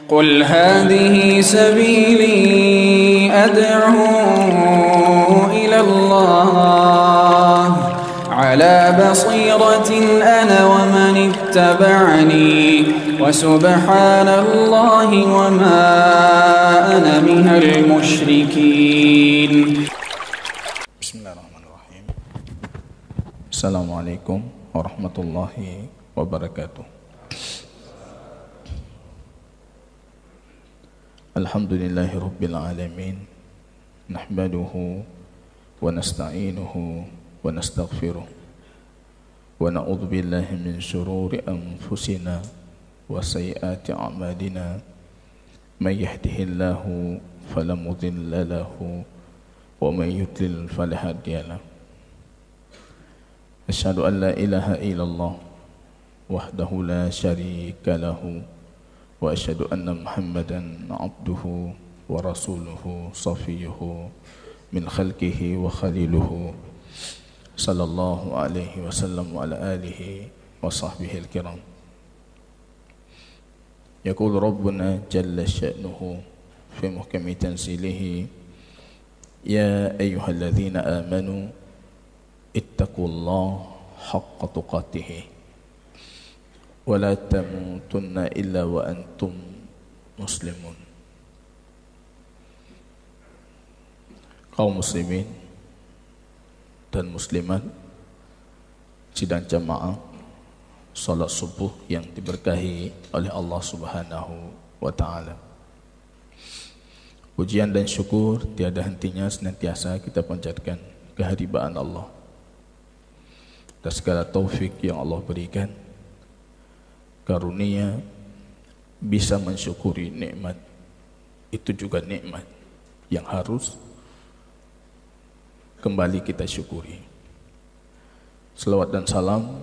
قل هذه سبيلي أدعو إلى الله على بصيرة أنا ومن اتبعني وسبحان الله وما أنا من المشركين. بسم الله الرحمن الرحيم. السلام عليكم ورحمة الله وبركاته. Alhamdulillahi Rabbil Alamin. Nahmaduhu wa nasta'inuhu wa nastaghfiruh wa na'udzu billahi min shururi anfusina wa sayyiati a'malina. May yahdihillahu fala mudilla lahu wa may yudlil fala hadiya lahu. Asyhadu an la ilaha illallah wahdahu la syarika lahu wa asyhadu anna Muhammadan abduhu wa rasuluhu safiyuhu min khalqihi wa khaliluhu sallallahu alaihi wasallam wa ala alihi wa sahbihi al-kiram. Yaqul rabbuna jalla sya'nuhu fi muhkami tanzilihi ya ayyuhalladzina amanu ittaqullaha haqqa tuqatih wa la tamutunna illa wa antum muslimun. Kaum muslimin dan muslimat sidang jamaah salat subuh yang diberkahi oleh Allah Subhanahu wa taala. Pujian dan syukur tiada hentinya senantiasa kita panjatkan kehadiran Allah atas segala taufik yang Allah berikan, karunia bisa mensyukuri nikmat. Itu juga nikmat yang harus kembali kita syukuri. Selawat dan salam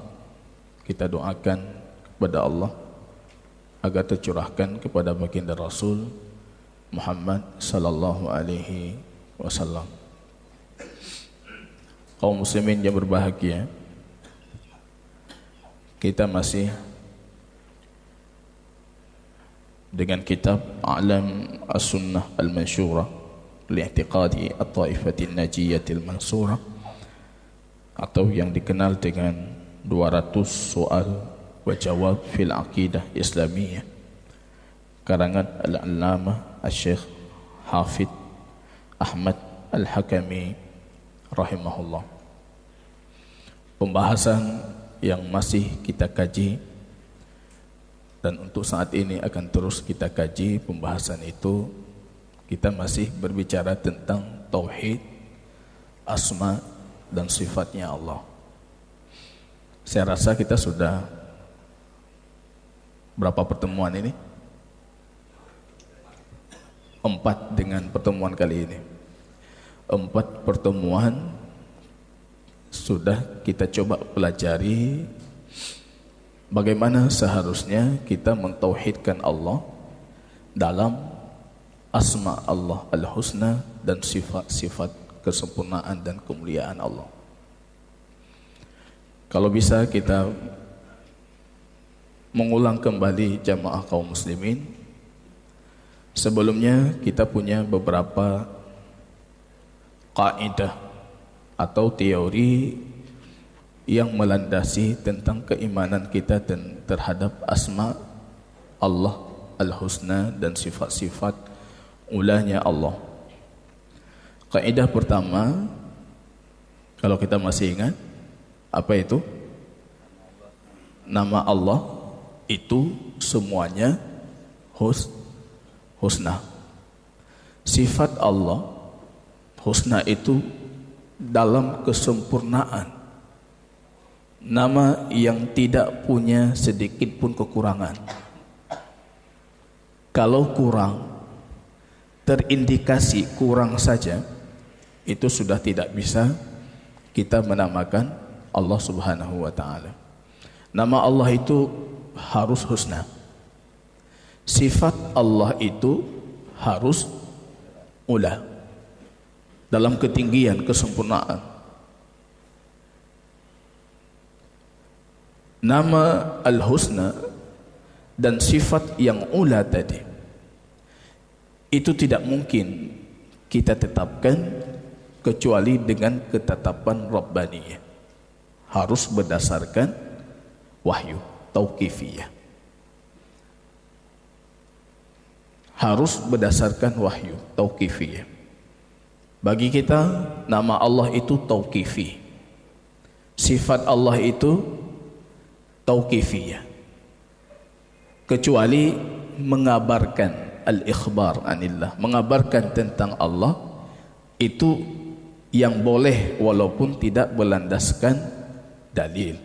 kita doakan kepada Allah agar tercurahkan kepada baginda Rasul Muhammad sallallahu alaihi wasallam. Kaum muslimin yang berbahagia, kita masih dengan kitab A'lam As-Sunnah Al-Mansyurah Li'tiqadi At-Ta'ifatin Najiyatil Mansurah, atau yang dikenal dengan 200 soal wa jawab fil aqidah islamiyah, karangan Al-Allamah Asy-Syaikh Hafidz Ahmad Al-Hakami rahimahullah. Pembahasan yang masih kita kaji dan untuk saat ini akan terus kita kaji pembahasan itu. Kita masih berbicara tentang tauhid, asma dan sifatnya Allah. Saya rasa kita sudah berapa pertemuan ini? 4 dengan pertemuan kali ini. 4 pertemuan sudah kita coba pelajari bagaimana seharusnya kita mentauhidkan Allah dalam asma Allah al-husna dan sifat-sifat kesempurnaan dan kemuliaan Allah. Kalau bisa kita mengulang kembali jamaah kaum muslimin. Sebelumnya kita punya beberapa kaidah atau teori yang melandasi tentang keimanan kita terhadap asma Allah al-husna dan sifat-sifat ulahnya Allah. Kaidah pertama, kalau kita masih ingat, apa itu? Nama Allah itu semuanya husna. Sifat Allah husna itu dalam kesempurnaan, nama yang tidak punya sedikit pun kekurangan. Kalau kurang, terindikasi kurang saja, itu sudah tidak bisa kita menamakan Allah Subhanahu wa taala. Nama Allah itu harus husna. Sifat Allah itu harus ula, dalam ketinggian kesempurnaan. Nama Al-Husna dan sifat yang ula tadi itu tidak mungkin kita tetapkan kecuali dengan ketetapan Rabbaniyah. Harus berdasarkan wahyu tauqifiyah. Harus berdasarkan wahyu tauqifiyah. Bagi kita nama Allah itu tauqifi. Sifat Allah itu tauqifiyah. Kecuali mengabarkan al-ikhbar anillah, mengabarkan tentang Allah, itu yang boleh walaupun tidak berlandaskan dalil,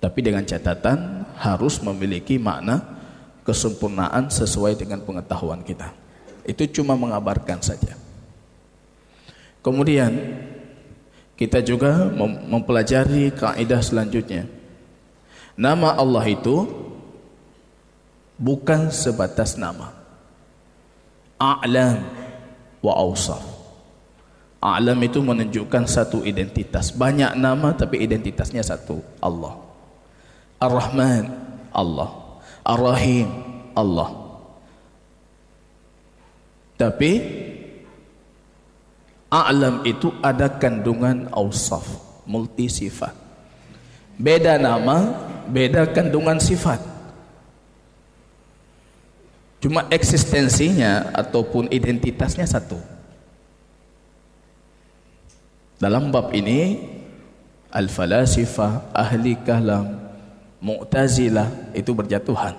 tapi dengan catatan harus memiliki makna kesempurnaan sesuai dengan pengetahuan kita. Itu cuma mengabarkan saja. Kemudian kita juga mempelajari kaidah selanjutnya. Nama Allah itu bukan sebatas nama. A'lam wa awsaf. A'lam itu menunjukkan satu identitas. Banyak nama tapi identitasnya satu, Allah. Ar-Rahman, Allah. Ar-Rahim, Allah. Tapi A'lam itu ada kandungan awsaf, multi sifat. Beda nama, beda kandungan sifat. Cuma eksistensinya ataupun identitasnya satu. Dalam bab ini al-falasifah, ahli kalam, Mu'tazilah itu berjatuhan.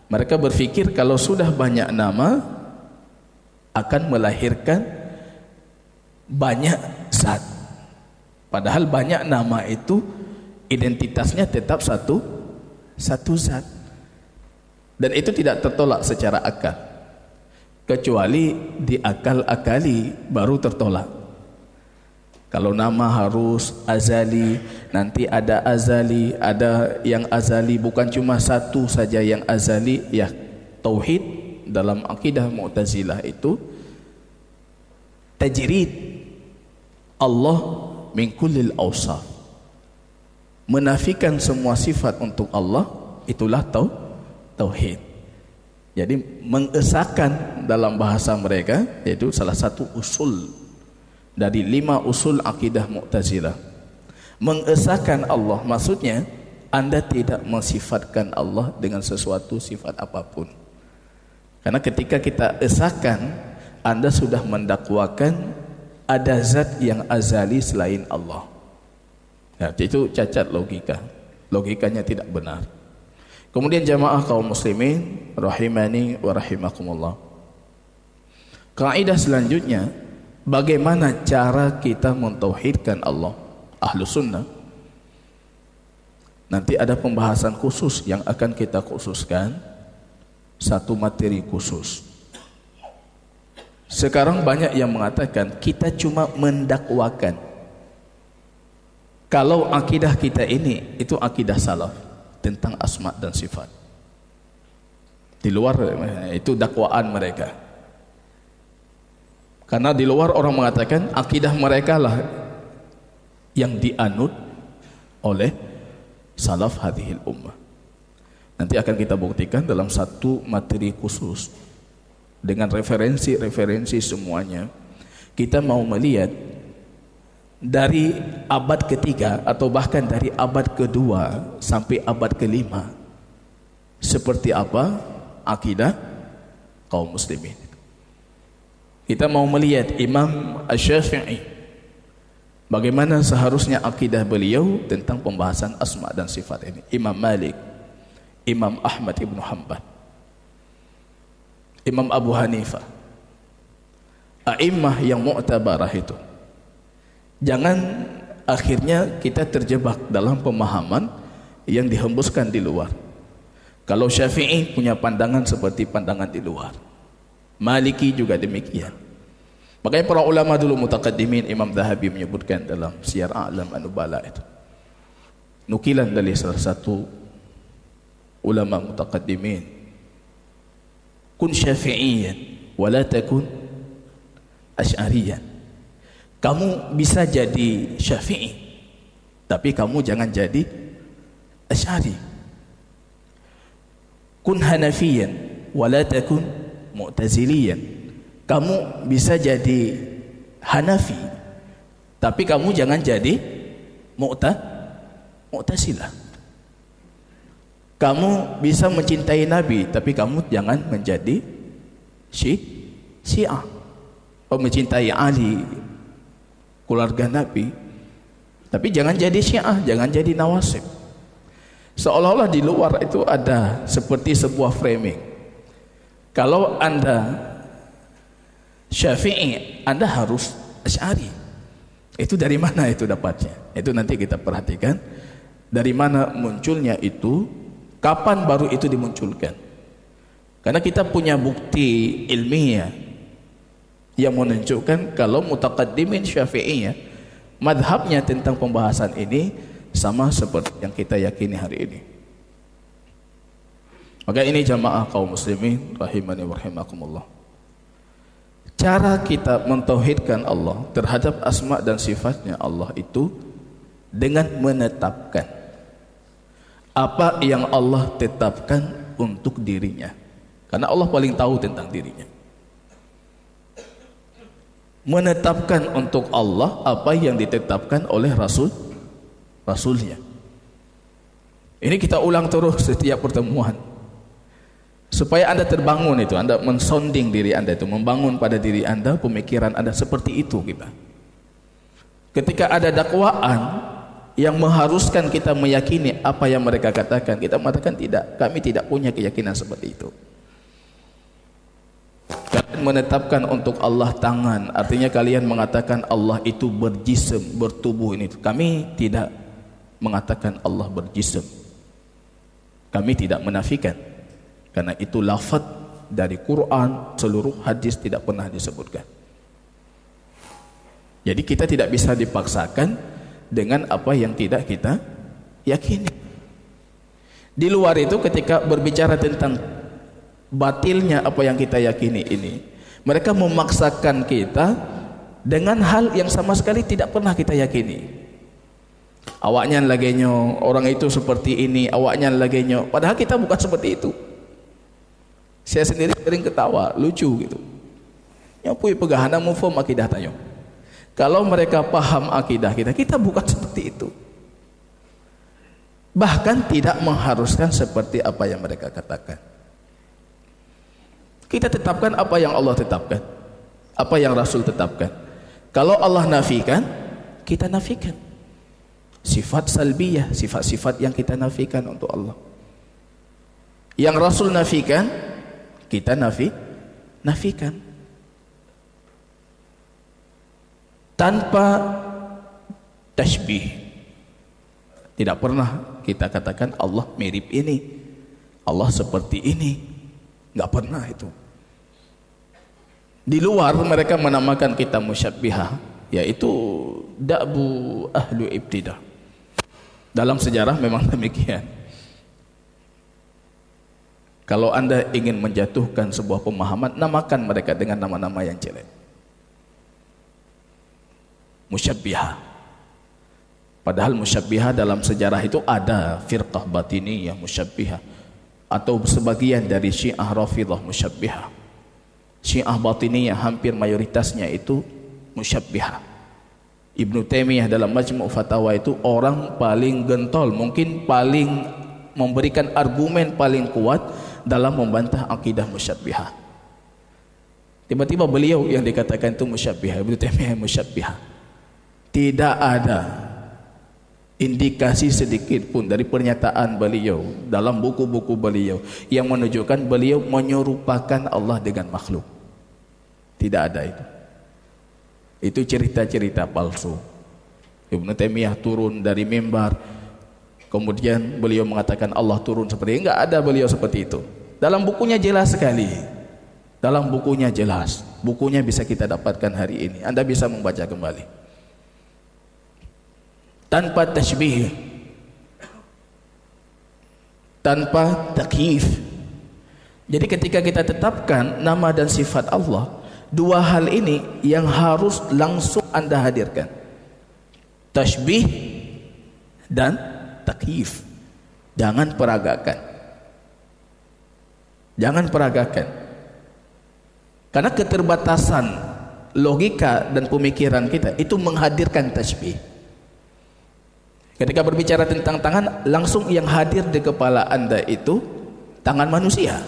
Mereka berfikir kalau sudah banyak nama akan melahirkan banyak zat. Padahal banyak nama itu identitasnya tetap satu zat. Dan itu tidak tertolak secara akal. Kecuali diakal-akali baru tertolak. Kalau nama harus azali, nanti ada azali, ada yang azali, bukan cuma satu saja yang azali. Ya, tauhid dalam akidah Mu'tazilah itu tajrid Allah min kullil awsaf, menafikan semua sifat untuk Allah, itulah tauhid. Jadi mengesahkan dalam bahasa mereka, yaitu salah satu usul dari 5 usul akidah Mu'tazilah. Mengesahkan Allah maksudnya Anda tidak mensifatkan Allah dengan sesuatu sifat apapun. Karena ketika kita esahkan, Anda sudah mendakwakan ada zat yang azali selain Allah. Ya, itu cacat logika. Logikanya tidak benar. Kemudian jamaah kaum muslimin rahimani wa rahimakumullah. Kaidah selanjutnya, bagaimana cara kita mentauhidkan Allah? Ahlus sunnah. Nanti ada pembahasan khusus yang akan kita khususkan, satu materi khusus. Sekarang banyak yang mengatakan kita cuma mendakwakan. Kalau akidah kita ini itu akidah salaf tentang asma dan sifat. Di luar itu dakwaan mereka. Karena di luar orang mengatakan akidah mereka lah yang dianut oleh salaf hadhil ummah. Nanti akan kita buktikan dalam satu materi khusus dengan referensi semuanya. Kita mau melihat dari abad ketiga atau bahkan dari abad kedua sampai abad kelima seperti apa akidah kaum muslimin. Kita mau melihat Imam Asy-Syafi'i, bagaimana seharusnya akidah beliau tentang pembahasan asma dan sifat ini. Imam Malik, Imam Ahmad ibn Hanbal, Imam Abu Hanifah, a'immah yang mu'tabarah itu. Jangan akhirnya kita terjebak dalam pemahaman yang dihembuskan di luar. Kalau Syafi'i punya pandangan seperti pandangan di luar, Maliki juga demikian. Makanya para ulama dulu mutaqaddimin, Imam Zahabi menyebutkan dalam Siyar A'lam An-Nubala itu, nukilan dari salah satu ulama mutaqaddimin, kun syafi'iyan wala takun asy'ariyan. Kamu bisa jadi Syafi'i, tapi kamu jangan jadi Asy'ari. Kun Hanafiyan wala takun Mu'taziliyan. Kamu bisa jadi Hanafi, tapi kamu jangan jadi Mu'tazilah. Kamu bisa mencintai Nabi, tapi kamu jangan menjadi Syiah. Mencintai Ali, keluarga Nabi, tapi jangan jadi Syiah, jangan jadi Nawasib. Seolah-olah di luar itu ada seperti sebuah framing. Kalau Anda Syafi'i, Anda harus Asy'ari. Itu dari mana itu dapatnya? Itu nanti kita perhatikan dari mana munculnya itu, kapan baru itu dimunculkan. Karena kita punya bukti ilmiah yang menunjukkan kalau mutaqaddimin Syafi'iyah madhabnya tentang pembahasan ini sama seperti yang kita yakini hari ini. Maka ini jamaah kaum muslimin rahimani wa rahimakumullah. Cara kita mentauhidkan Allah terhadap asma dan sifatnya Allah itu dengan menetapkan apa yang Allah tetapkan untuk dirinya. Karena Allah paling tahu tentang dirinya. Menetapkan untuk Allah apa yang ditetapkan oleh Rasulnya. Ini kita ulang terus setiap pertemuan, supaya Anda terbangun itu, Anda mensonding diri Anda itu, membangun pada diri Anda pemikiran Anda seperti itu kita. Ketika ada dakwaan yang mengharuskan kita meyakini apa yang mereka katakan, kita mengatakan tidak, kami tidak punya keyakinan seperti itu. Kalian menetapkan untuk Allah tangan, artinya kalian mengatakan Allah itu berjism, bertubuh ini. Kami tidak mengatakan Allah berjism. Kami tidak menafikan. Karena itu lafaz dari Quran, seluruh hadis tidak pernah disebutkan. Jadi kita tidak bisa dipaksakan dengan apa yang tidak kita yakini. Di luar itu ketika berbicara tentang batilnya apa yang kita yakini ini, mereka memaksakan kita dengan hal yang sama sekali tidak pernah kita yakini. Awaknya lagenyo, orang itu seperti ini, awaknya lagenyo, padahal kita bukan seperti itu. Saya sendiri sering ketawa, lucu gitu. Nyapui pegahana mufhum akidah tayo. Kalau mereka paham akidah kita, kita bukan seperti itu. Bahkan tidak mengharuskan seperti apa yang mereka katakan. Kita tetapkan apa yang Allah tetapkan, apa yang Rasul tetapkan. Kalau Allah nafikan, kita nafikan. Sifat salbiyah, sifat-sifat yang kita nafikan untuk Allah. Yang Rasul nafikan, kita nafikan. Tanpa tashbih. Tidak pernah kita katakan Allah mirip ini, Allah seperti ini. Enggak pernah itu. Di luar mereka menamakan kita musyabbihah, yaitu da'bu ahlu ibtidah. Dalam sejarah memang demikian. Kalau Anda ingin menjatuhkan sebuah pemahaman, namakan mereka dengan nama-nama yang jelek. Musyabbihah. Padahal musyabbihah dalam sejarah itu ada firqah batiniyah musyabbihah, atau sebagian dari Syiah Rafidhah musyabbihah. Syiah batiniyah hampir mayoritasnya itu musyabbihah. Ibnu Taimiyah dalam Majmu' Fatawa itu orang paling gentol, mungkin paling memberikan argumen paling kuat dalam membantah akidah musyabbihah. Tiba-tiba beliau yang dikatakan itu musyabbihah, Ibnu Taimiyah musyabbihah. Tidak ada indikasi sedikit pun dari pernyataan beliau dalam buku-buku beliau yang menunjukkan beliau menyerupakan Allah dengan makhluk. Tidak ada itu. Itu cerita-cerita palsu. Ibnu Taimiyah turun dari mimbar, kemudian beliau mengatakan Allah turun seperti ini. Enggak ada beliau seperti itu. Dalam bukunya jelas sekali. Dalam bukunya jelas. Bukunya bisa kita dapatkan hari ini. Anda bisa membaca kembali. Tanpa tashbih, tanpa takyif. Jadi ketika kita tetapkan nama dan sifat Allah, dua hal ini yang harus langsung Anda hadirkan. Tashbih dan takyif. Jangan peragakan. Jangan peragakan. Karena keterbatasan logika dan pemikiran kita itu menghadirkan tasbih. Ketika berbicara tentang tangan, langsung yang hadir di kepala Anda itu tangan manusia.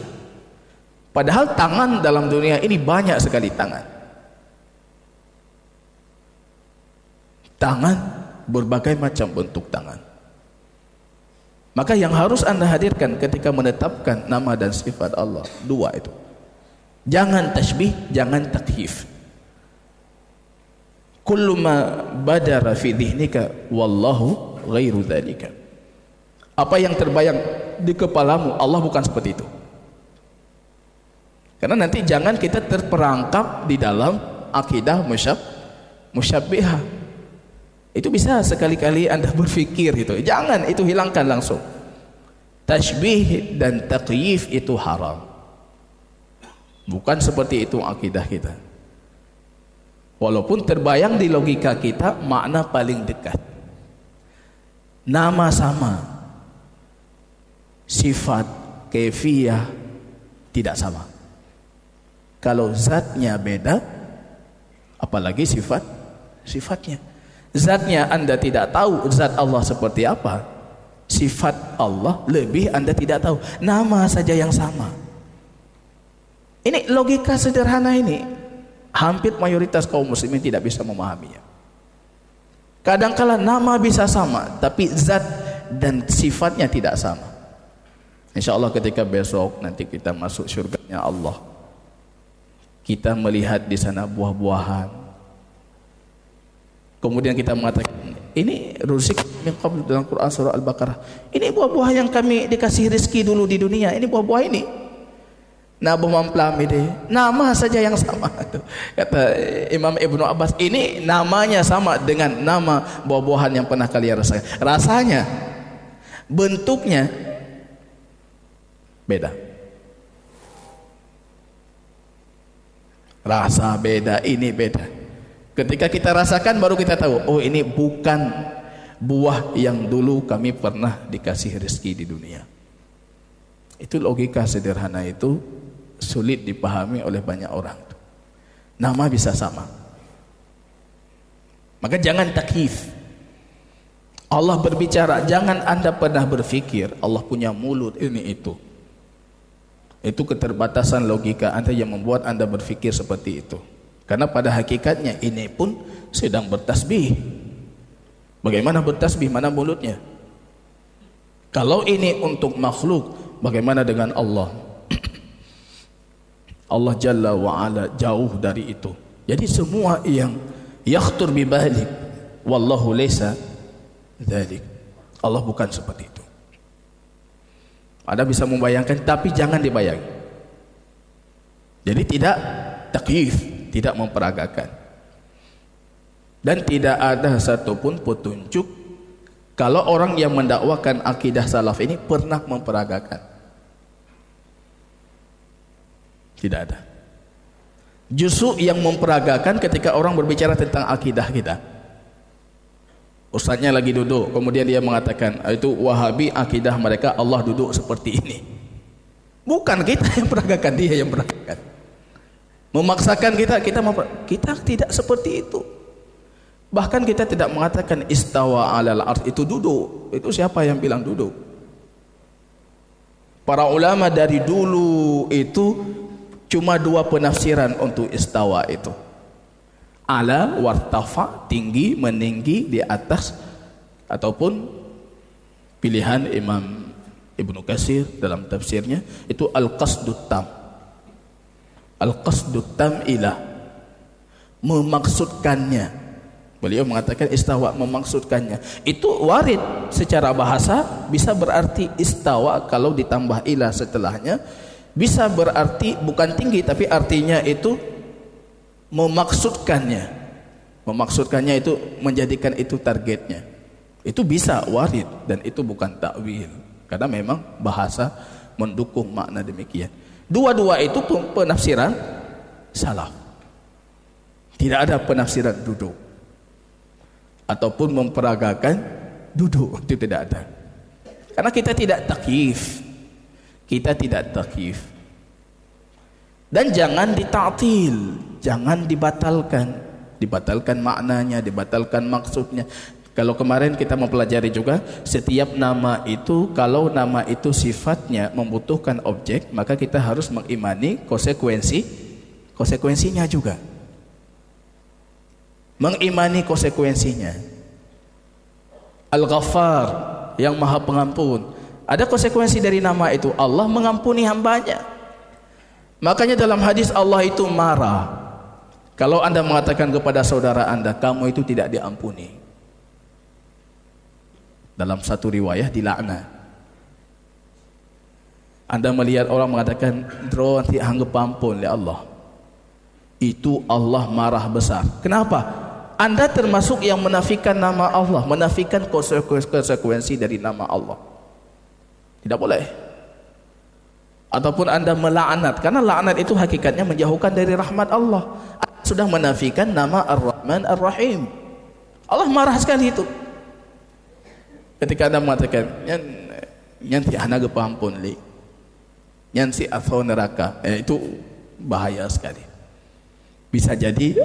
Padahal tangan dalam dunia ini banyak sekali tangan. Tangan, berbagai macam bentuk tangan. Maka yang harus Anda hadirkan ketika menetapkan nama dan sifat Allah, dua itu. Jangan tasbih, jangan takyif. Kullu ma badara fi dhihnika wallahu ghairu dzalika. Apa yang terbayang di kepalamu, Allah bukan seperti itu. Karena nanti jangan kita terperangkap di dalam akidah musyabbihah. Itu bisa sekali-kali Anda berpikir itu. Jangan, itu hilangkan langsung. Tasbih dan takyif itu haram. Bukan seperti itu akidah kita. Walaupun terbayang di logika kita makna paling dekat. Nama sama, sifat, kaifiyah tidak sama. Kalau zatnya beda, apalagi sifatnya. Zatnya Anda tidak tahu zat Allah seperti apa, sifat Allah lebih Anda tidak tahu. Nama saja yang sama. Ini logika sederhana ini, hampir mayoritas kaum muslimin tidak bisa memahaminya. Kadangkala nama bisa sama, tapi zat dan sifatnya tidak sama. Insya Allah ketika besok nanti kita masuk surganya Allah, kita melihat di sana buah-buahan. Kemudian kita mengatakan, ini ruzik min qabl dalam Quran surah Al-Baqarah. Ini buah-buah yang kami dikasih rezeki dulu di dunia. Ini buah-buah ini. Nah, buah-buah ini nama saja yang sama. Kata Imam Ibnu Abbas, ini namanya sama dengan nama buah-buahan yang pernah kalian rasakan. Rasanya, bentuknya beda. Rasa beda, ini beda. Ketika kita rasakan baru kita tahu, oh ini bukan buah yang dulu kami pernah dikasih rezeki di dunia. Itu logika sederhana itu sulit dipahami oleh banyak orang. Nama bisa sama. Maka jangan takyif. Allah berbicara, jangan Anda pernah berpikir Allah punya mulut ini itu. Itu keterbatasan logika Anda yang membuat Anda berpikir seperti itu. Karena pada hakikatnya ini pun sedang bertasbih. Bagaimana bertasbih? Mana mulutnya? Kalau ini untuk makhluk, bagaimana dengan Allah? Allah Jalla wa'ala jauh dari itu. Jadi semua yang yakhtur bi balik, wallahu laysa dzalik. Allah bukan seperti itu. Anda bisa membayangkan, tapi jangan dibayangi. Jadi tidak takyif, tidak memperagakan. Dan tidak ada satupun petunjuk kalau orang yang mendakwakan akidah salaf ini pernah memperagakan. Tidak ada. Justru yang memperagakan ketika orang berbicara tentang akidah kita. Ustaznya lagi duduk, kemudian dia mengatakan, itu Wahabi akidah mereka Allah duduk seperti ini. Bukan kita yang peragakan, dia yang peragakan. Memaksakan kita tidak seperti itu. Bahkan kita tidak mengatakan istawa alal ars itu duduk. Itu siapa yang bilang duduk? Para ulama dari dulu itu cuma dua penafsiran untuk istawa itu. Ala wartafa, tinggi, meninggi, di atas, ataupun pilihan Imam Ibnu Katsir dalam tafsirnya itu al-qasdut tam. Al-qasdut tam ilah, memaksudkannya. Beliau mengatakan istawa, memaksudkannya. Itu warid secara bahasa, bisa berarti istawa kalau ditambah ilah setelahnya, bisa berarti bukan tinggi tapi artinya itu memaksudkannya. Memaksudkannya itu menjadikan itu targetnya. Itu bisa warid dan itu bukan takwil. Karena memang bahasa mendukung makna demikian. Dua-dua itu penafsiran salaf. Tidak ada penafsiran duduk ataupun memperagakan duduk, itu tidak ada. Karena kita tidak takyif. Kita tidak takyif. Dan jangan dita'til, jangan dibatalkan. Dibatalkan maknanya, dibatalkan maksudnya. Kalau kemarin kita mempelajari juga, setiap nama itu, kalau nama itu sifatnya membutuhkan objek, maka kita harus mengimani konsekuensinya juga. Mengimani konsekuensinya. Al-Ghaffar, yang Maha Pengampun. Ada konsekuensi dari nama itu, Allah mengampuni hambanya. Makanya dalam hadis Allah itu marah kalau anda mengatakan kepada saudara anda, kamu itu tidak diampuni. Dalam satu riwayah dilaknat. Anda melihat orang mengatakan, "Dro nanti anggap ampun ya Allah." Itu Allah marah besar. Kenapa? Anda termasuk yang menafikan nama Allah, menafikan konsekuensi dari nama Allah. Tidak boleh. Ataupun anda melaknat, karena laknat itu hakikatnya menjauhkan dari rahmat Allah. Anda sudah menafikan nama Ar-Rahman Ar-Rahim. Allah marah sekali itu. Ketika anda mengatakan, "Nyanti anak kepampun li, nyanti atau neraka," itu bahaya sekali. Bisa jadi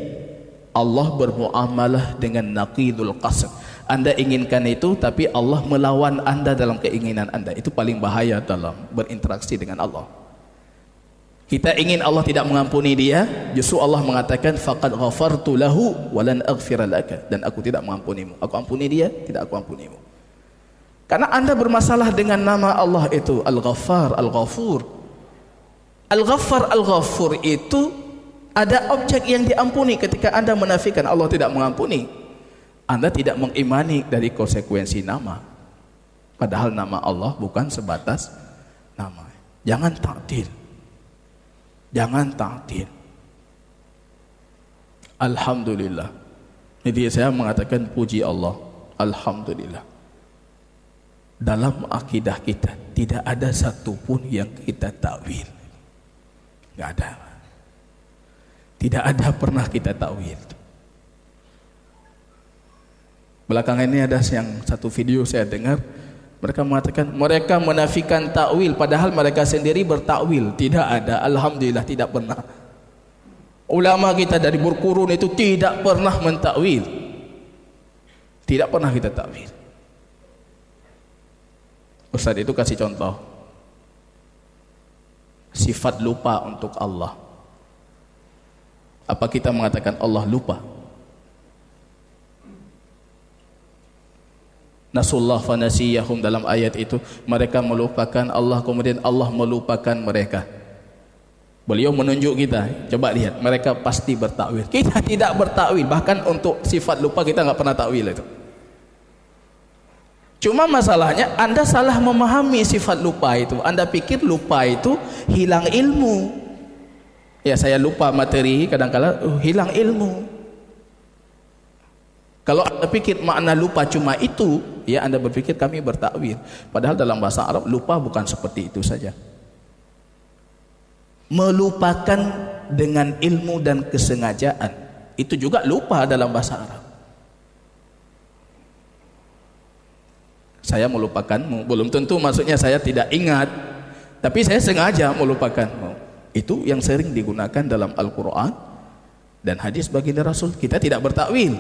Allah bermuamalah dengan naqidul qasd. Anda inginkan itu, tapi Allah melawan anda dalam keinginan anda. Itu paling bahaya dalam berinteraksi dengan Allah. Kita ingin Allah tidak mengampuni dia, justru Allah mengatakan, "Faqad ghafartu lahu wa lan aghfira laka." Dan aku tidak mengampunimu. Aku ampuni dia, tidak aku ampunimu. Karena anda bermasalah dengan nama Allah itu, Al-Ghaffar, Al-Ghafur. Al-Ghaffar, Al-Ghafur itu ada objek yang diampuni. Ketika anda menafikan Allah tidak mengampuni, anda tidak mengimani dari konsekuensi nama. Padahal nama Allah bukan sebatas nama. Jangan ta'til. Jangan ta'til. Alhamdulillah. Jadi saya mengatakan puji Allah. Alhamdulillah. Dalam akidah kita tidak ada satupun yang kita takwil. Tidak ada. Tidak ada pernah kita takwil. Belakangan ini ada yang satu video saya dengar, mereka mengatakan mereka menafikan takwil padahal mereka sendiri bertakwil. Tidak ada, alhamdulillah tidak pernah. Ulama kita dari berkurun itu tidak pernah mentakwil. Tidak pernah kita takwil. Ustaz itu kasih contoh sifat lupa untuk Allah. Apa kita mengatakan Allah lupa? Nasullah fanasiyahum, dalam ayat itu mereka melupakan Allah, kemudian Allah melupakan mereka. Beliau menunjuk kita, coba lihat, mereka pasti bertakwil. Kita tidak bertakwil, bahkan untuk sifat lupa kita nggak pernah takwil itu. Cuma masalahnya anda salah memahami sifat lupa itu. Anda pikir lupa itu hilang ilmu. Ya, saya lupa materi, kadang-kadang hilang ilmu. Kalau anda pikir makna lupa cuma itu, ya anda berpikir kami bertakwil. Padahal dalam bahasa Arab lupa bukan seperti itu saja. Melupakan dengan ilmu dan kesengajaan, itu juga lupa dalam bahasa Arab. Saya melupakanmu, belum tentu maksudnya saya tidak ingat, tapi saya sengaja melupakanmu. Itu yang sering digunakan dalam Al-Quran dan hadis baginda Rasul. Kita tidak bertakwil.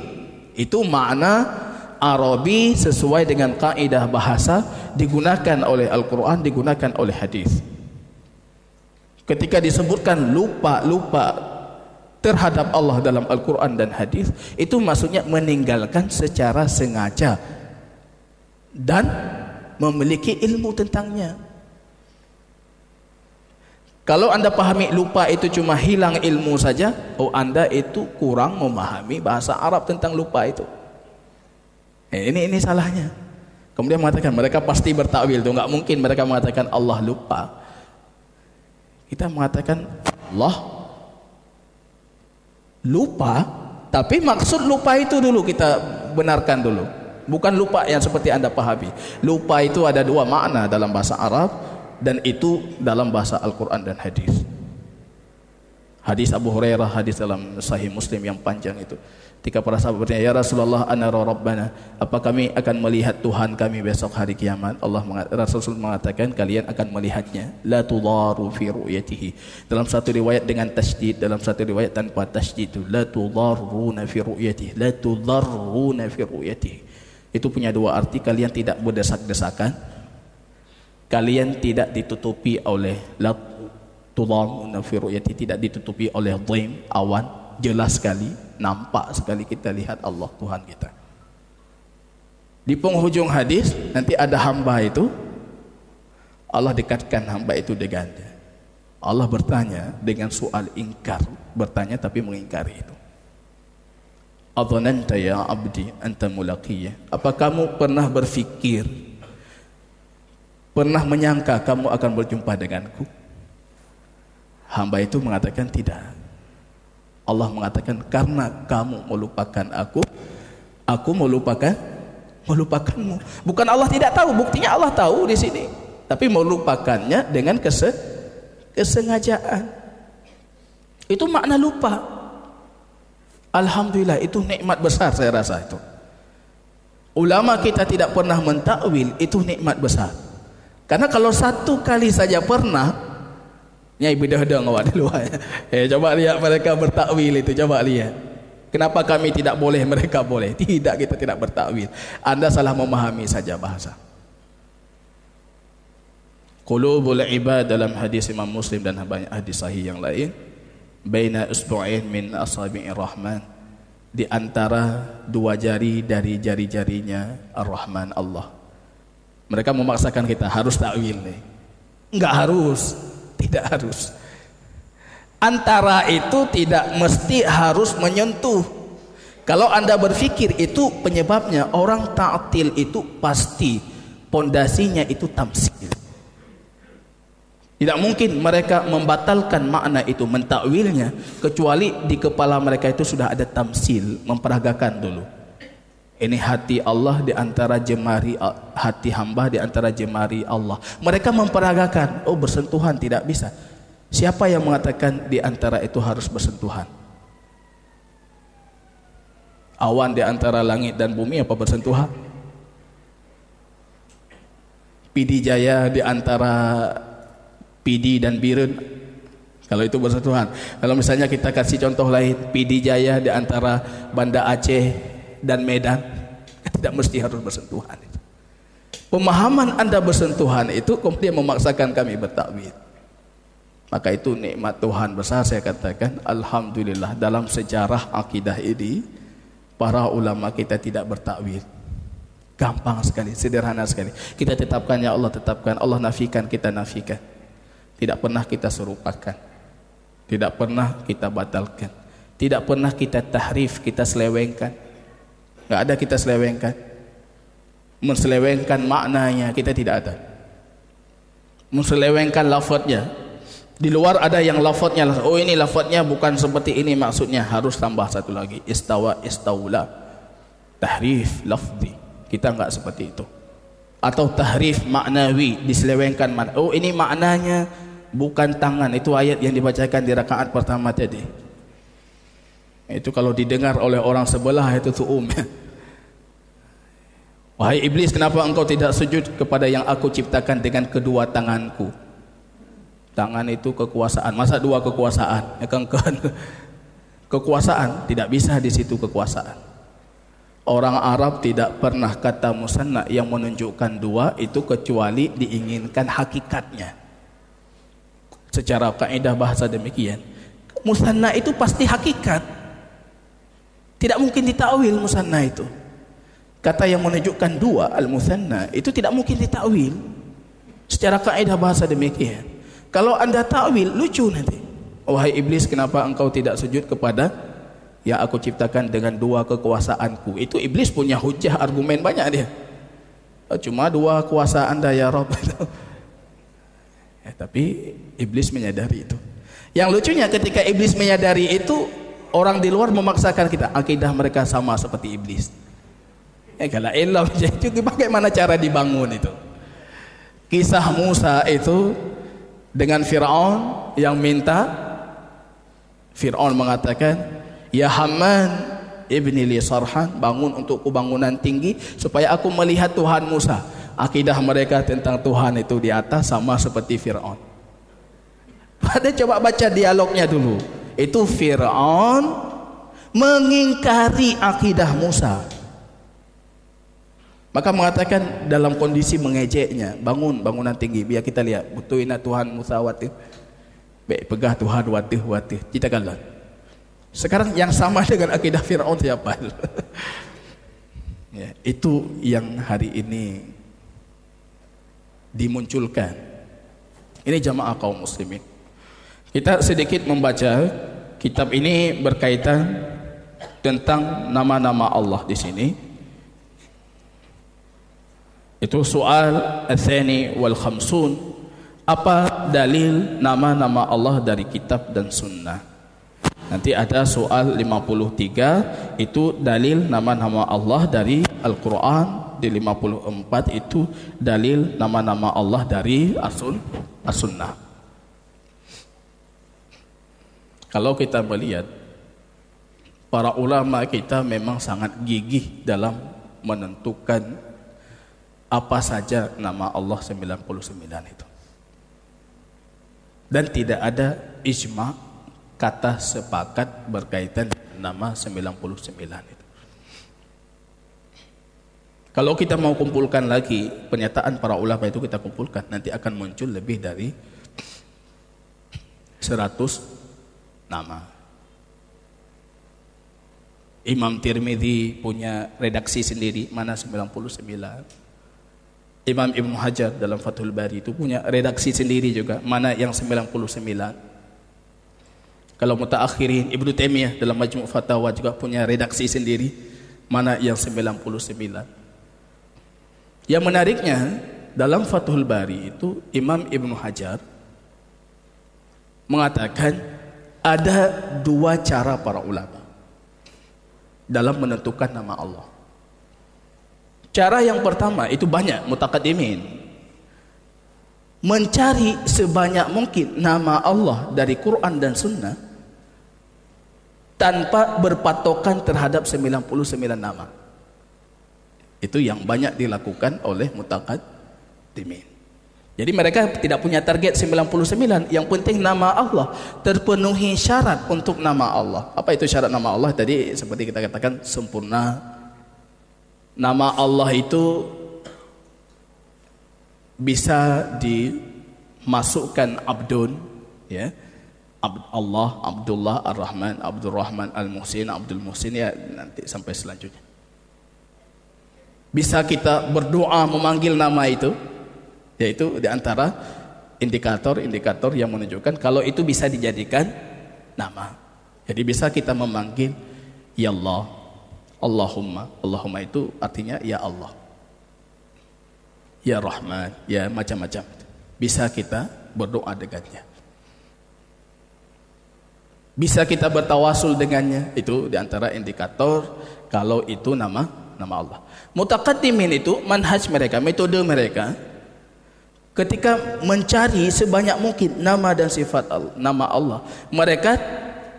Itu makna Arabi sesuai dengan kaidah bahasa, digunakan oleh Al-Quran, digunakan oleh hadis. Ketika disebutkan lupa terhadap Allah dalam Al-Quran dan hadis, itu maksudnya meninggalkan secara sengaja dan memiliki ilmu tentangnya. Kalau anda pahami lupa itu cuma hilang ilmu saja, oh anda itu kurang memahami bahasa Arab tentang lupa itu. Ini salahnya. Kemudian mengatakan mereka pasti bertakwil, itu nggak mungkin mereka mengatakan Allah lupa. Kita mengatakan Allah lupa, tapi maksud lupa itu dulu kita benarkan dulu. Bukan lupa yang seperti anda pahami. Lupa itu ada dua makna dalam bahasa Arab, dan itu dalam bahasa Al-Quran dan hadis. Hadis Abu Hurairah, hadis dalam Sahih Muslim yang panjang itu. Ketika para sahabat bertanya, "Ya Rasulullah, anara rabbana?" Apa kami akan melihat Tuhan kami besok hari kiamat? Rasul mengatakan, kalian akan melihatnya. La tudharu fi ru'yatihi. Dalam satu riwayat dengan tasydid, dalam satu riwayat tanpa tasydid itu la tudharruna fi ru'yatihi. La tudharruna fi ru'yatihi. Itu punya dua arti, kalian tidak berdesak-desakan. Kalian tidak ditutupi oleh la tudharruna fi ru'yatihi, tidak ditutupi oleh dhaim, awan. Jelas sekali, nampak sekali kita lihat Allah Tuhan kita. Di penghujung hadis nanti ada hamba itu, Allah dekatkan hamba itu dengannya. Allah bertanya dengan soal ingkar, bertanya tapi mengingkari itu. Adhananta ya abdi anta mulaqiyya. Apa kamu pernah berfikir, pernah menyangka kamu akan berjumpa denganku? Hamba itu mengatakan tidak. Allah mengatakan, karena kamu melupakan aku melupakanmu. Bukan Allah tidak tahu, buktinya Allah tahu di sini. Tapi melupakannya dengan kesengajaan. Itu makna lupa. Alhamdulillah, itu nikmat besar saya rasa itu. Ulama kita tidak pernah mentakwil, itu nikmat besar. Karena kalau satu kali saja pernah, Nyai beda-beda awak di luar. Coba lihat mereka bertakwil itu, coba lihat. Kenapa kami tidak boleh, mereka boleh? Tidak, kita tidak bertakwil. Anda salah memahami saja bahasa. Qulubul ibad dalam hadis Imam Muslim dan banyak hadis sahih yang lain, baina usbu'ain min asabi'ir rahman, di antara dua jari dari jari-jarinya Ar-Rahman Allah. Mereka memaksakan kita harus takwil nih. Enggak harus. Tidak harus. Antara itu tidak mesti harus menyentuh. Kalau Anda berpikir itu penyebabnya, orang ta'til itu pasti pondasinya itu tamsil. Tidak mungkin mereka membatalkan makna itu, mentakwilnya, kecuali di kepala mereka itu sudah ada tamsil, memperagakan dulu. Ini hati Allah di antara jemari, hati hamba di antara jemari Allah. Mereka memperagakan, oh bersentuhan tidak bisa. Siapa yang mengatakan di antara itu harus bersentuhan? Awan di antara langit dan bumi apa bersentuhan? Pidi Jaya di antara Pidi dan Birun, kalau itu bersentuhan. Kalau misalnya kita kasih contoh lain, Pidi Jaya di antara Banda Aceh dan Medan, tidak mesti harus bersentuhan. Pemahaman Anda bersentuhan itu kemudian memaksakan kami bertakwil. Maka itu nikmat Tuhan besar, saya katakan alhamdulillah. Dalam sejarah akidah ini para ulama kita tidak bertakwil. Gampang sekali, sederhana sekali. Kita tetapkan, ya Allah tetapkan, Allah nafikan, kita nafikan. Tidak pernah kita serupakan, tidak pernah kita batalkan, tidak pernah kita tahrif, kita selewengkan. Enggak ada kita selewengkan. Menselewengkan maknanya kita tidak ada. Menselewengkan lafadznya. Di luar ada yang lafadznya, oh ini lafadznya bukan seperti ini maksudnya, harus tambah satu lagi, istawa, istaula. Tahrif lafzi. Kita enggak seperti itu. Atau tahrif maknawi, diselewengkan makna. Oh ini maknanya bukan tangan. Itu ayat yang dibacakan di rakaat pertama tadi. Itu kalau didengar oleh orang sebelah itu tu'um. Wahai iblis, kenapa engkau tidak sujud kepada yang aku ciptakan dengan kedua tanganku? Tangan itu kekuasaan. Masa dua kekuasaan? Kekuasaan tidak bisa di situ kekuasaan. Orang Arab tidak pernah kata musanna yang menunjukkan dua itu kecuali diinginkan hakikatnya. Secara kaidah bahasa demikian. Musanna itu pasti hakikat. Tidak mungkin ditakwil musanna itu. Kata yang menunjukkan dua, al-musanna, itu tidak mungkin ditakwil. Secara kaidah bahasa demikian. Kalau Anda takwil, lucu nanti. Wahai iblis, kenapa engkau tidak sujud kepada yang aku ciptakan dengan dua kekuasaanku? Itu iblis punya hujah, argumen banyak dia. Cuma dua kuasa Anda ya Rabb. Tapi iblis menyadari itu. Yang lucunya ketika iblis menyadari itu, orang di luar memaksakan kita, akidah mereka sama seperti iblis. Kalau ilah itu bagaimana cara dibangun itu? Kisah Musa itu dengan Fir'aun yang minta Fir'aun mengatakan, "Ya Haman, ibni li sarhan, bangun untukku bangunan tinggi supaya aku melihat Tuhan Musa." Akidah mereka tentang Tuhan itu di atas sama seperti Fir'aun. Pada coba baca dialognya dulu. Itu Fir'aun mengingkari akidah Musa. Maka mengatakan dalam kondisi mengejeknya, bangun bangunan tinggi biar kita lihat betul ina Tuhan Musa watih. Baik pegah Tuhan watih. Kita kan lihat. Sekarang yang sama dengan akidah Fir'aun siapa? Ya, itu yang hari ini dimunculkan. Ini jamaah kaum muslimin. Kita sedikit membaca kitab ini berkaitan tentang nama-nama Allah di sini. Itu soal ats-tsani wal khamsun. Apa dalil nama-nama Allah dari kitab dan sunnah? Nanti ada soal 53, itu dalil nama-nama Allah dari Al-Quran. Di 54 itu dalil nama-nama Allah dari As-Sunnah. Kalau kita melihat, para ulama kita memang sangat gigih dalam menentukan apa saja nama Allah 99 itu. Dan tidak ada ijma' kata sepakat berkaitan dengan nama 99 itu. Kalau kita mau kumpulkan lagi pernyataan para ulama itu, kita kumpulkan, nanti akan muncul lebih dari 100 nama. Imam Tirmidzi punya redaksi sendiri, mana 99. Imam Ibnu Hajar dalam Fathul Bari itu punya redaksi sendiri juga, mana yang 99. Kalau mutaakhirin, Ibnu Taimiyah dalam Majmu' Fatawa juga punya redaksi sendiri, mana yang 99. Yang menariknya, dalam Fathul Bari itu Imam Ibnu Hajar mengatakan ada dua cara para ulama dalam menentukan nama Allah. Cara yang pertama itu banyak mutaqaddimin mencari sebanyak mungkin nama Allah dari Quran dan Sunnah tanpa berpatokan terhadap 99 nama. Itu yang banyak dilakukan oleh mutaqaddimin. Jadi mereka tidak punya target 99, yang penting nama Allah terpenuhi syarat untuk nama Allah. Apa itu syarat nama Allah? Tadi seperti kita katakan sempurna. Nama Allah itu bisa dimasukkan abdun, ya, Allah, Abdullah, Ar-Rahman, Abdul Rahman, Al-Muhsin, Abdul Muhsin, ya nanti sampai selanjutnya. Bisa kita berdoa memanggil nama itu, yaitu diantara indikator-indikator yang menunjukkan kalau itu bisa dijadikan nama. Jadi bisa kita memanggil Ya Allah, Allahumma. Allahumma itu artinya ya Allah, ya Rahman, ya macam-macam. Bisa kita berdoa dengannya. Bisa kita bertawasul dengannya. Itu diantara indikator kalau itu nama Allah. Mutaqaddimin itu manhaj mereka, metode mereka, ketika mencari sebanyak mungkin nama dan sifat Allah, nama Allah, mereka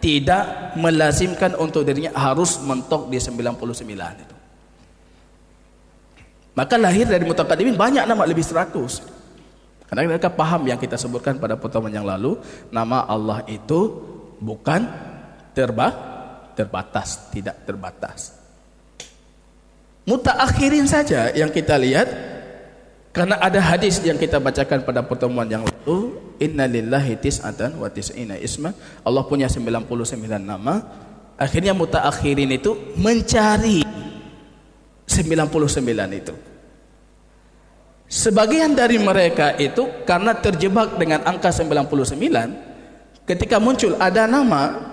tidak melazimkan untuk dirinya harus mentok di 99 itu. Maka lahir dari mutaqaddimin banyak nama, lebih 100. Karena mereka paham yang kita sebutkan pada pertemuan yang lalu, nama Allah itu bukan terbatas, tidak terbatas. Mutaakhirin saja yang kita lihat, karena ada hadis yang kita bacakan pada pertemuan yang lalu, inna lillahi tis'atan wa tis'ina isman, Allah punya 99 nama. Akhirnya mutaakhirin itu mencari 99 itu. Sebagian dari mereka itu karena terjebak dengan angka 99, ketika muncul ada nama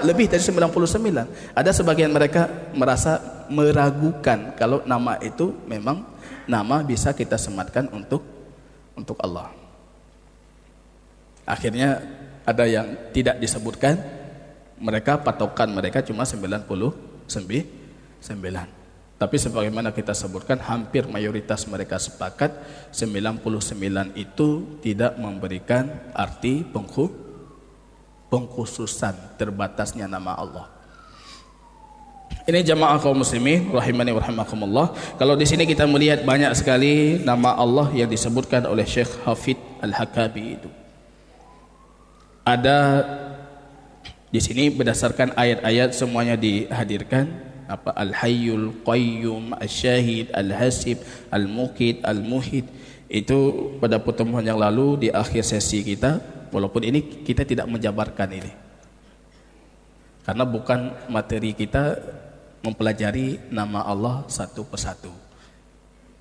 lebih dari 99, ada sebagian mereka merasa meragukan kalau nama itu memang nama bisa kita sematkan untuk Allah. Akhirnya ada yang tidak disebutkan, mereka patokan mereka cuma 99. Tapi sebagaimana kita sebutkan, hampir mayoritas mereka sepakat 99 itu tidak memberikan arti pengkhususan terbatasnya nama Allah. Ini jamaah kaum muslimin rahimani wa rahimakumullah. Kalau di sini kita melihat banyak sekali nama Allah yang disebutkan oleh Syekh Hafidz Al-Hakabi itu. Ada di sini berdasarkan ayat-ayat semuanya dihadirkan, apa Al-Hayyul Qayyum, Asy-Syahid, Al-Hasib, Al-Muqit, Al-Muhid. Itu pada pertemuan yang lalu di akhir sesi kita, walaupun ini kita tidak menjabarkan ini. Karena bukan materi kita mempelajari nama Allah satu persatu.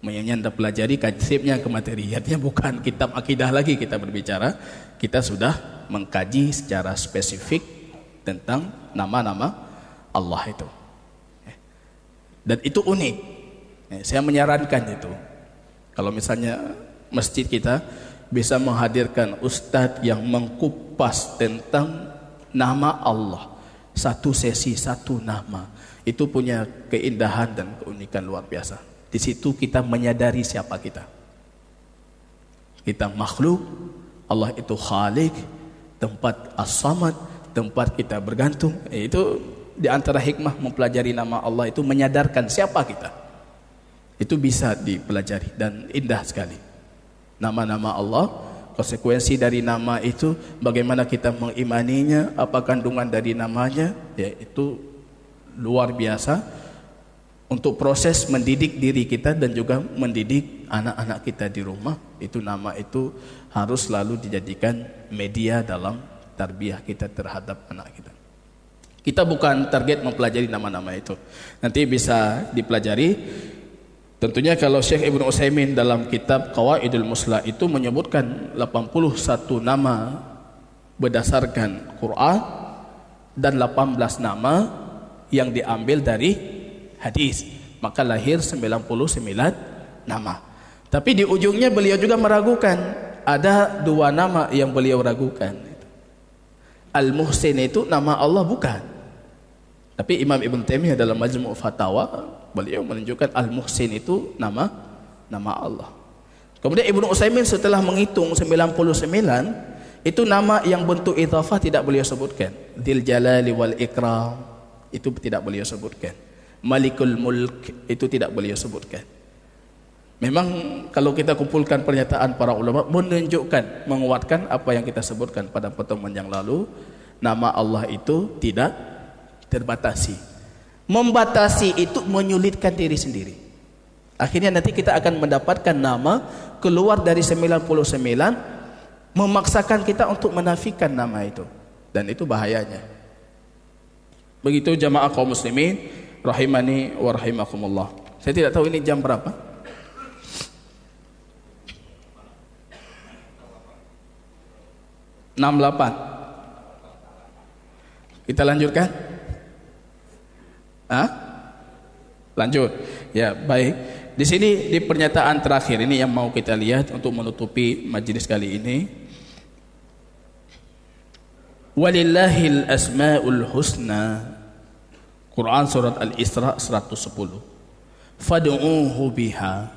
Yang anda pelajari konsepnya ke materi. Artinya bukan kitab akidah lagi kita berbicara. Kita sudah mengkaji secara spesifik tentang nama-nama Allah itu. Dan itu unik. Saya menyarankan itu. Kalau misalnya masjid kita bisa menghadirkan ustadz yang mengkupas tentang nama Allah, satu sesi satu nama, itu punya keindahan dan keunikan luar biasa. Di situ kita menyadari siapa kita. Kita makhluk, Allah itu Khalik, tempat As-Samad, tempat kita bergantung. Itu di antara hikmah mempelajari nama Allah itu menyadarkan siapa kita. Itu bisa dipelajari dan indah sekali. Nama-nama Allah, konsekuensi dari nama itu, bagaimana kita mengimaninya, apa kandungan dari namanya, ya itu luar biasa untuk proses mendidik diri kita dan juga mendidik anak-anak kita di rumah. Itu nama itu harus selalu dijadikan media dalam tarbiyah kita terhadap anak kita. Kita bukan target mempelajari nama-nama itu. Nanti bisa dipelajari. Tentunya kalau Syekh Ibnu Utsaimin dalam kitab Qawaidul Muslah itu menyebutkan 81 nama berdasarkan Quran dan 18 nama yang diambil dari hadis. Maka lahir 99 nama. Tapi di ujungnya beliau juga meragukan. Ada 2 nama yang beliau ragukan. Al-Muhsin itu nama Allah bukan. Tapi Imam Ibn Taimiyah dalam Majmu' Fatawa beliau menunjukkan Al-Muhsin itu nama Allah. Kemudian Ibnu Utsaimin setelah menghitung 99 itu nama yang bentuk idhafah tidak beliau sebutkan. Dzil Jalali wal Ikram itu tidak beliau sebutkan. Malikul Mulk itu tidak beliau sebutkan. Memang kalau kita kumpulkan pernyataan para ulama menunjukkan, menguatkan apa yang kita sebutkan pada pertemuan yang lalu, nama Allah itu tidak terbatasi. Membatasi itu menyulitkan diri sendiri. Akhirnya nanti kita akan mendapatkan nama keluar dari 99, memaksakan kita untuk menafikan nama itu. Dan itu bahayanya. Begitu jamaah kaum muslimin rahimani wa rahimakumullah. Saya tidak tahu ini jam berapa. Jam 6.8. Kita lanjutkan? Lanjut. Ya, baik. Di sini di pernyataan terakhir ini yang mau kita lihat untuk menutupi majelis kali ini. Walillahil asmaul husna. Quran surat Al-Isra 110. Fad'uuhu biha.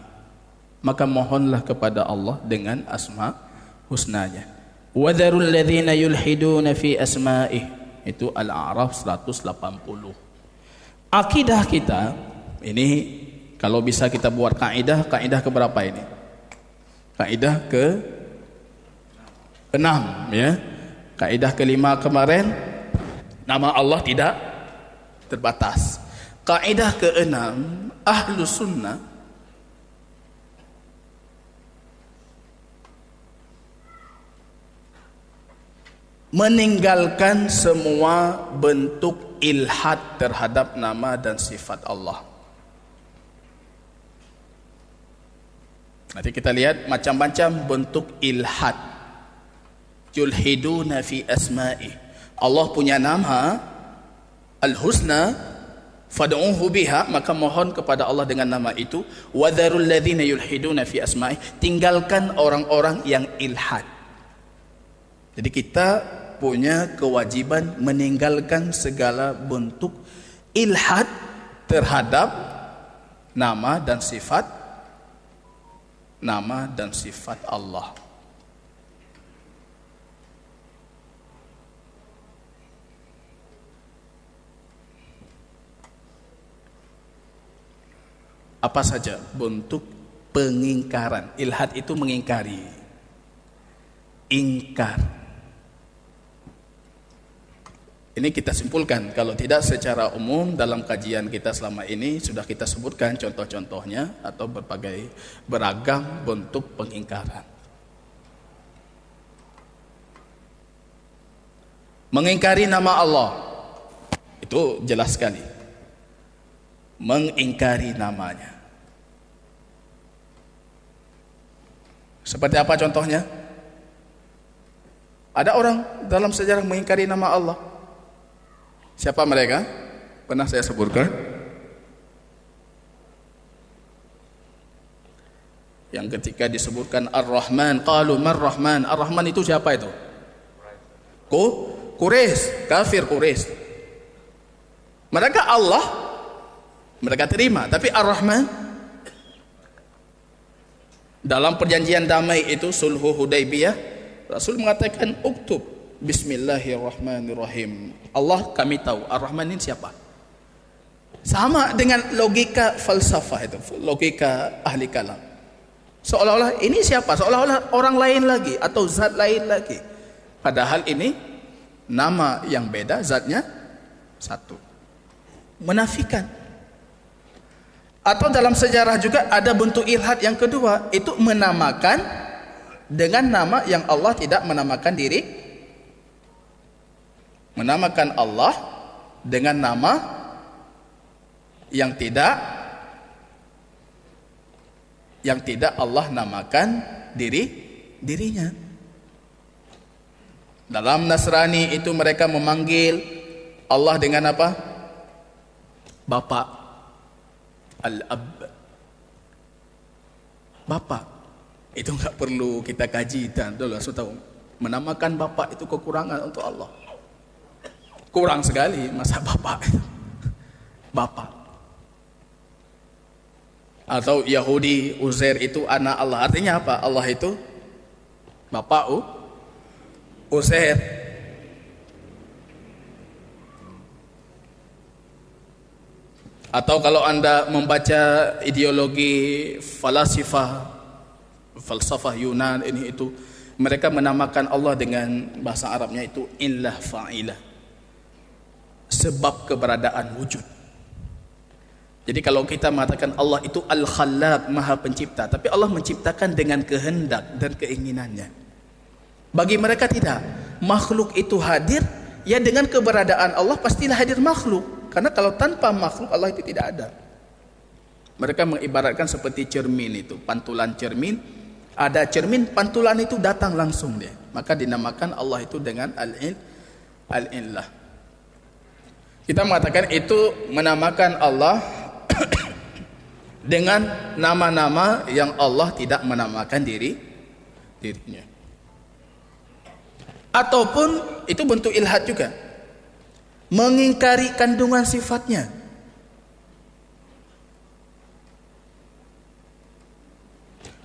Maka mohonlah kepada Allah dengan asma husnanya. Wadharul ladzina yulhiduna fi asma'ih. Itu Al-A'raf 180. Akidah kita ini kalau bisa kita buat kaidah ke berapa ini? Kaidah ke-6 ya. Kaidah ke-5 kemarin nama Allah tidak terbatas. Kaidah ke-6 Ahlus Sunnah meninggalkan semua bentuk ilhad terhadap nama dan sifat Allah. Nanti kita lihat macam-macam bentuk ilhad. Yulhiduna fi asma'i. Allah punya nama Al-Husna, fad'uuhu biha, maka mohon kepada Allah dengan nama itu. Wadharul ladzina yulhiduna fi asma'i. Tinggalkan orang-orang yang ilhad. Jadi kita punya kewajiban meninggalkan segala bentuk ilhad terhadap nama dan sifat Allah. apa saja bentuk pengingkaran. Ilhad itu mengingkari, ingkar. Ini kita simpulkan, kalau tidak secara umum dalam kajian kita selama ini sudah kita sebutkan contoh-contohnya atau berbagai beragam bentuk pengingkaran. Mengingkari nama Allah itu jelas sekali, mengingkari namanya. Seperti apa contohnya? Ada orang dalam sejarah mengingkari nama Allah. Siapa mereka? Pernah saya sebutkan. Yang ketika disebutkan Ar-Rahman, qalu mar-Rahman. Ar-Rahman itu siapa itu? Quraisy, kafir Quraisy. Mereka Allah, mereka terima, tapi Ar-Rahman dalam perjanjian damai itu sulhu Hudaibiyah, Rasul mengatakan uktub Bismillahirrahmanirrahim. Allah kami tahu, Ar-Rahman ini siapa? Sama dengan logika falsafah itu, logika ahli kalam. Seolah-olah ini siapa? Seolah-olah orang lain lagi atau zat lain lagi. Padahal ini nama yang beda, zatnya satu. Menafikan. Atau dalam sejarah juga ada bentuk ilhad yang kedua, itu menamakan dengan nama yang Allah tidak menamakan diri. Menamakan Allah dengan nama yang tidak Allah namakan dirinya. Dalam Nasrani itu mereka memanggil Allah dengan apa? Bapa, Al-Ab, Bapa. Itu enggak perlu kita kaji dan dulu langsung tahu. Menamakan Bapa itu kekurangan untuk Allah. Kurang sekali masa Bapak itu. Bapak. Atau Yahudi Uzair itu anak Allah. Artinya apa? Allah itu Bapak Uzair. Atau kalau Anda membaca ideologi falsafah Yunan ini itu, mereka menamakan Allah dengan bahasa Arabnya itu illah fa'ilah. Sebab keberadaan wujud. Jadi kalau kita mengatakan Allah itu Al-Khallaq, Maha Pencipta, tapi Allah menciptakan dengan kehendak dan keinginannya. Bagi mereka tidak. Makhluk itu hadir, ya dengan keberadaan Allah pastilah hadir makhluk. Karena kalau tanpa makhluk Allah itu tidak ada. Mereka mengibaratkan seperti cermin itu, pantulan cermin. Ada cermin, pantulan itu datang langsung dia. Maka dinamakan Allah itu dengan Al-Illah. Kita mengatakan itu menamakan Allah dengan nama-nama yang Allah tidak menamakan dirinya. Ataupun itu bentuk ilhad juga. Mengingkari kandungan sifatnya.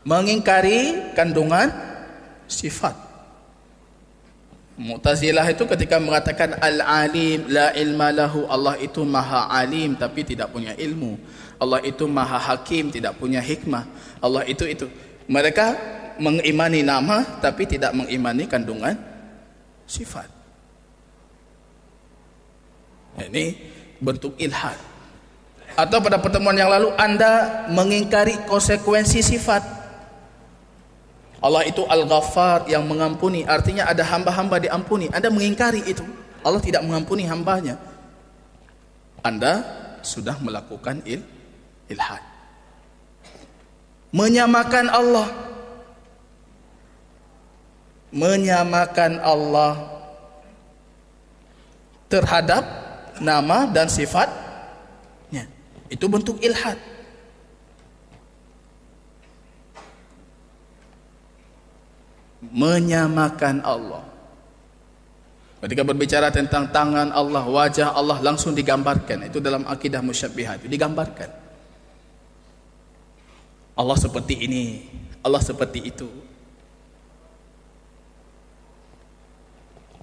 Mengingkari kandungan sifat. Mu'tazilah itu ketika mengatakan Al-Alim la ilma lahu, Allah itu maha alim tapi tidak punya ilmu. Allah itu maha hakim, tidak punya hikmah. Allah itu. Mereka mengimani nama tapi tidak mengimani kandungan sifat. Ini bentuk ilhad. Atau pada pertemuan yang lalu Anda mengingkari konsekuensi sifat. Allah itu Al-Ghaffar, yang mengampuni. Artinya ada hamba-hamba diampuni. Anda mengingkari itu. Allah tidak mengampuni hambanya. Anda sudah melakukan ilhad. Menyamakan Allah. Menyamakan Allah terhadap nama dan sifatnya. Itu bentuk ilhad. Menyamakan Allah. Ketika berbicara tentang tangan Allah, wajah Allah langsung digambarkan. Itu dalam akidah musyabbihat, itu digambarkan. Allah seperti ini, Allah seperti itu.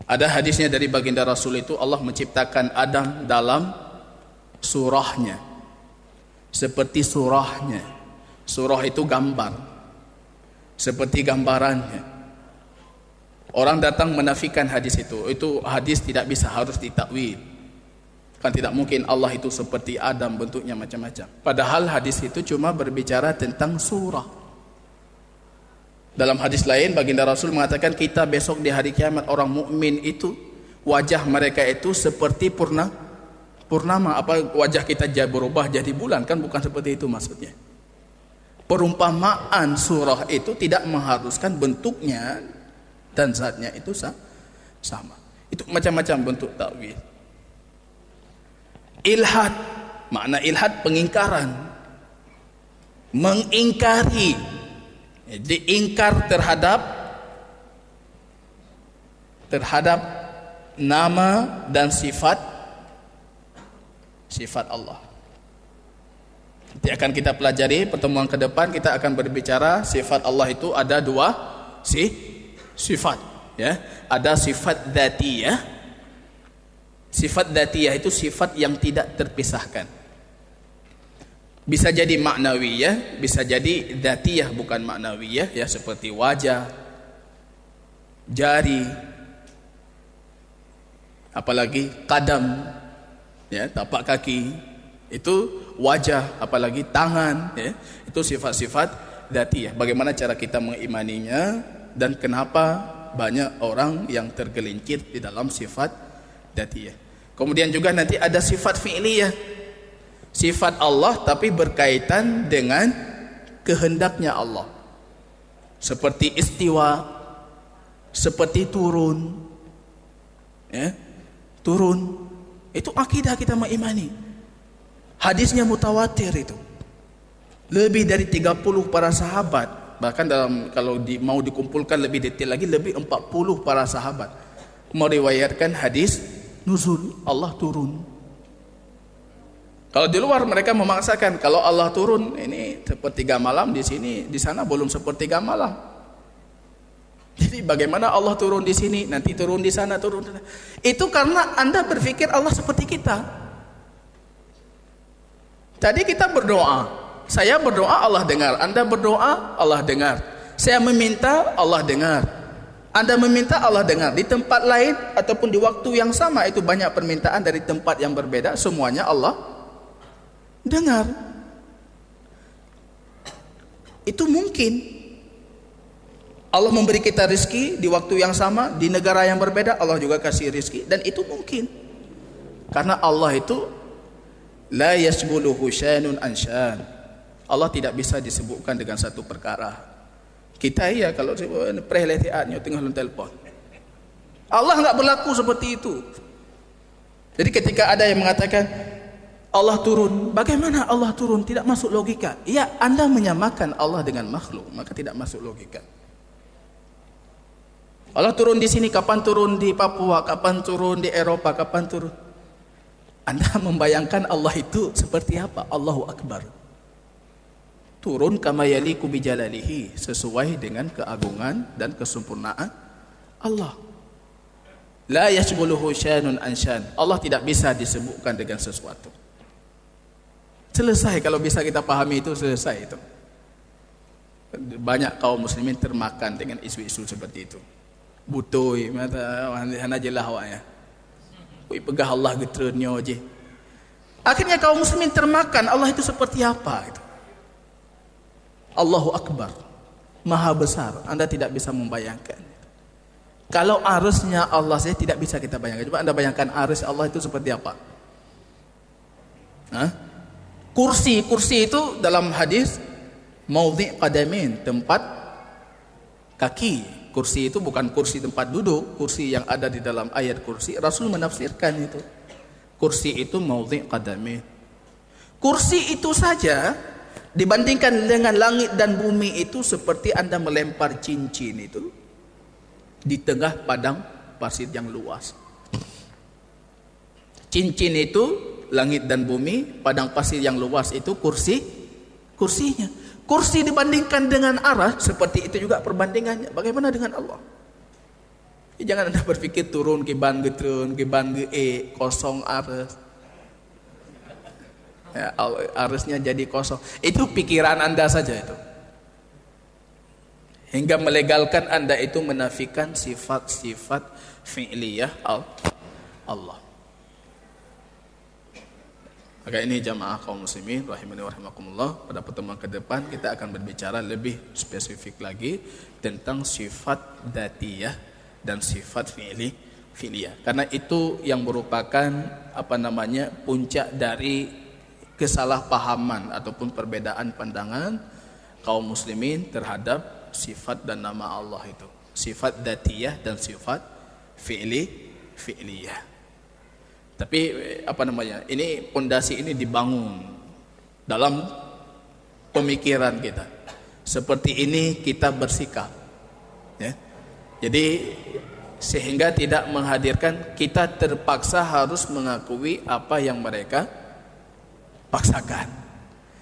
Ada hadisnya dari baginda Rasul itu, Allah menciptakan Adam dalam surahnya. seperti surahnya. Surah itu gambar, seperti gambarannya. Orang datang menafikan hadis itu hadis tidak bisa, harus ditakwil. Kan tidak mungkin Allah itu seperti Adam, bentuknya macam-macam. Padahal hadis itu cuma berbicara tentang surah. Dalam hadis lain baginda Rasul mengatakan, kita besok di hari kiamat orang mukmin itu wajah mereka itu seperti purnama. Apa wajah kita berubah jadi bulan? Kan bukan seperti itu maksudnya. Perumpamaan surah itu tidak mengharuskan bentuknya dan zatnya itu sama. Itu macam-macam bentuk takwil. Ilhad, makna ilhad pengingkaran, mengingkari, diingkar terhadap nama dan sifat Allah. Nanti akan kita pelajari pertemuan ke depan, kita akan berbicara sifat Allah itu ada dua sifat, ya. Ada sifat dzatiyah. Sifat dzatiyah itu sifat yang tidak terpisahkan. Bisa jadi maknawiyah, bisa jadi dzatiyah bukan maknawiyah, ya, seperti wajah, jari, apalagi qadam, ya, tapak kaki, itu wajah, apalagi tangan, ya, itu sifat-sifat dzatiyah. Bagaimana cara kita mengimaninya dan kenapa banyak orang yang tergelincir di dalam sifat dzatiyah. Kemudian juga nanti ada sifat fi'liyah, sifat Allah tapi berkaitan dengan kehendaknya Allah, seperti istiwa, seperti turun, ya, turun. Itu akidah kita mengimani. Hadisnya mutawatir itu. Lebih dari 30 para sahabat, bahkan kalau mau dikumpulkan lebih detail lagi, lebih 40 para sahabat meriwayatkan hadis nuzul, Allah turun. Kalau di luar mereka memaksakan kalau Allah turun ini sepertiga malam di sini, di sana belum sepertiga malam. Jadi bagaimana Allah turun di sini, nanti turun di sana, turun. Itu karena Anda berpikir Allah seperti kita. Tadi kita berdoa, saya berdoa Allah dengar, Anda berdoa Allah dengar. Saya meminta Allah dengar, Anda meminta Allah dengar. Di tempat lain ataupun di waktu yang sama itu banyak permintaan dari tempat yang berbeda, semuanya Allah dengar. Itu mungkin. Allah memberi kita rezeki di waktu yang sama, di negara yang berbeda Allah juga kasih rezeki, dan itu mungkin. Karena Allah itu la yasbuluhu syanun ansyan. Allah tidak bisa disebutkan dengan satu perkara. Kita iya kalau preletiannya tengah telefon. Allah enggak berlaku seperti itu. Jadi ketika ada yang mengatakan Allah turun, bagaimana Allah turun? Tidak masuk logika. Ya, Anda menyamakan Allah dengan makhluk, maka tidak masuk logika. Allah turun di sini, kapan turun di Papua, kapan turun di Eropa, kapan turun? Anda membayangkan Allah itu seperti apa? Allahu Akbar. Turun kama yaliku bijalalihi, sesuai dengan keagungan dan kesempurnaan Allah. La yashghuluhu syanun ansyan. Allah tidak bisa disebutkan dengan sesuatu. Selesai, kalau bisa kita pahami itu, selesai itu. Banyak kaum muslimin termakan dengan isu-isu seperti itu. Butoi mata hana jelah awaknya. Oi pegah Allah getrenyo je. Akhirnya kaum muslimin termakan Allah itu seperti apa itu. Allahu Akbar. Maha besar. Anda tidak bisa membayangkan. Kalau arusnya Allah saya tidak bisa kita bayangkan. Coba Anda bayangkan arus Allah itu seperti apa? Hah? Kursi itu dalam hadis maudhi' qadamin, tempat kaki. Kursi itu bukan kursi tempat duduk, kursi yang ada di dalam ayat kursi. Rasul menafsirkan itu. Kursi itu maudhi' qadamin. Kursi itu saja dibandingkan dengan langit dan bumi itu seperti Anda melempar cincin itu di tengah padang pasir yang luas. Cincin itu langit dan bumi, padang pasir yang luas itu kursinya. Kursi dibandingkan dengan arah, seperti itu juga perbandingannya. Bagaimana dengan Allah? Jangan Anda berpikir turun ke ban getreun, ke ban ge kosong arah. Ya, harusnya jadi kosong. Itu pikiran Anda saja itu. Hingga melegalkan Anda itu menafikan sifat-sifat fi'liyah Allah. Maka ini jamaah kaum muslimin rahimani wa rahimakumullah, pada pertemuan ke depan kita akan berbicara lebih spesifik lagi tentang sifat dzatiyah dan sifat fi'liyah. Karena itu yang merupakan puncak dari kesalahpahaman ataupun perbedaan pandangan kaum muslimin terhadap sifat dan nama Allah itu. Sifat dzatiyah dan sifat fi'liyah. Tapi ini pondasi ini dibangun dalam pemikiran kita. Seperti ini kita bersikap, ya. Jadi sehingga tidak menghadirkan kita terpaksa harus mengakui apa yang mereka paksakan.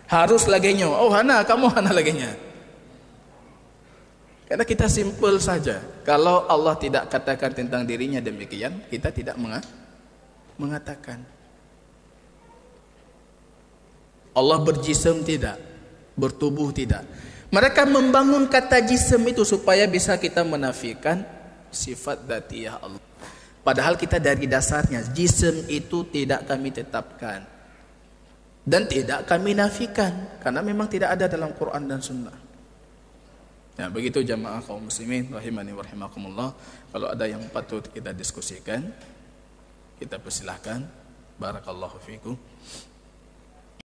Harus laginya. Oh hana, kamu hana laginya. Karena kita simpel saja. Kalau Allah tidak katakan tentang dirinya demikian, kita tidak mengatakan. Allah berjism tidak, bertubuh tidak. Mereka membangun kata jism itu supaya bisa kita menafikan sifat dzatiyah Allah. Padahal kita dari dasarnya jism itu tidak kami tetapkan dan tidak kami nafikan, karena memang tidak ada dalam Quran dan Sunnah. Ya, begitu jamaah kaum muslimin rahimani wa rahimakumullah. Kalau ada yang patut kita diskusikan, kita persilahkan. Barakallahu fikum.